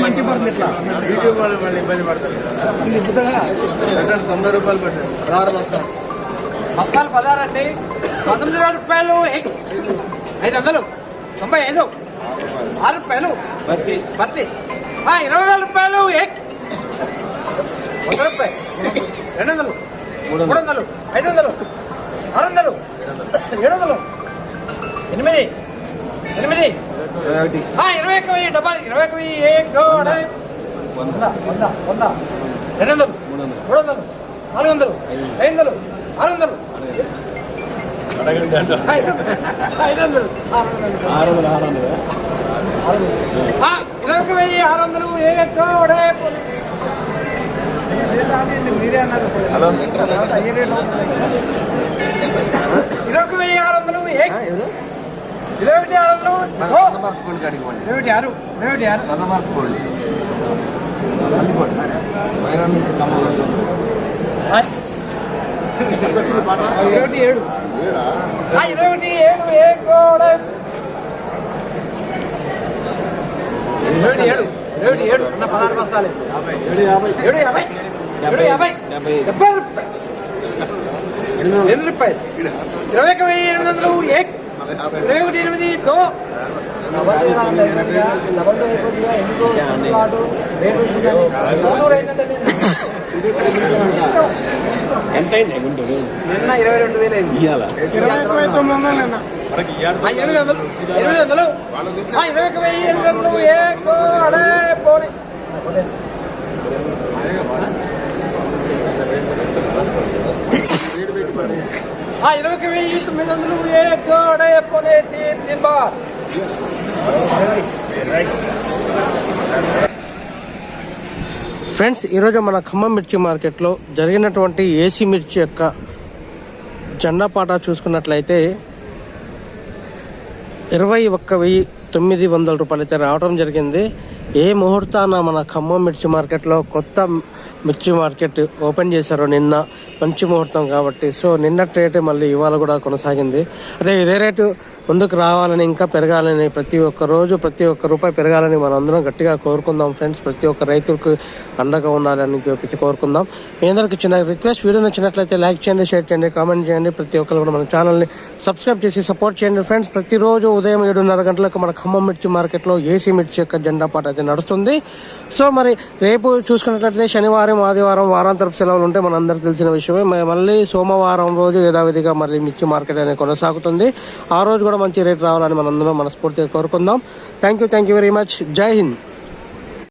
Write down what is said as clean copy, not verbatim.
మంచి పడుతుంది ఇట్లా యూట్యూబ్ వాళ్ళు మళ్ళీ ఇబ్బంది పడతారు. 90 రూపాయలు పట్టారు 16 బస్తాలు 16 అండి. 19 రూపాయలు 500 95 6 రూపాయలు బత్తి 20 రూపాయలు 100 రూపాయలు 200 300 500 600 700 8 21 డబ్బాలు 21 200 300 400 500 600 మీరే అన్నారు 27 16 బస్తాలే 750 8 రూపాయలు 21 ఎంతైంది గుంటూరు నిన్న 22,000 అయింది. ఇవాళ 800 ఫ్రెండ్స్, ఈరోజు మన ఖమ్మం మిర్చి మార్కెట్లో జరిగినటువంటి ఏసీ మిర్చి యొక్క జెండా పాట చూసుకున్నట్లయితే 21,900 రూపాయలు అయితే రావడం జరిగింది. ఏ ముహూర్తాన మన ఖమ్మం మిర్చి మార్కెట్లో కొత్త మిర్చి మార్కెట్ ఓపెన్ చేశారు నిన్న, మంచి ముహూర్తం కాబట్టి. సో నిన్నటి రేటు మళ్ళీ ఇవాళ కూడా కొనసాగింది. అదే ఇదే రేటు ముందుకు రావాలని, ఇంకా పెరగాలని, ప్రతి ఒక్క రోజు ప్రతి ఒక్క రూపాయి పెరగాలని మనం అందరం గట్టిగా కోరుకుందాం ఫ్రెండ్స్. ప్రతి ఒక్క రైతులకు అండగా ఉండాలని చెప్పి కోరుకుందాం. మీ అందరికీ చిన్న రిక్వెస్ట్, వీడియో నచ్చినట్లయితే లైక్ చేయండి, షేర్ చేయండి, కామెంట్ చేయండి. ప్రతి ఒక్కరు కూడా మన ఛానల్ని సబ్స్క్రైబ్ చేసి సపోర్ట్ చేయండి ఫ్రెండ్స్. ప్రతిరోజు ఉదయం 7:30 గంటలకు మన ఖమ్మం మిర్చి మార్కెట్లో ఏసీ మిర్చి యొక్క జెండా పాట అయితే నడుస్తుంది. సో మరి రేపు చూసుకున్నట్లయితే శనివారం, ఆదివారం వారాంతరపు సెలవులు ఉంటే మనందరికీ తెలిసిన విషయమే. మళ్ళీ సోమవారం రోజు యథావిధిగా మళ్ళీ మిర్చి మార్కెట్ అనేది కొనసాగుతుంది. ఆ రోజు కూడా మంచి రేట్ రావాలని మనందరం మనస్ఫూర్తిగా కోరుకుందాం. Thank you very much. జై హింద్.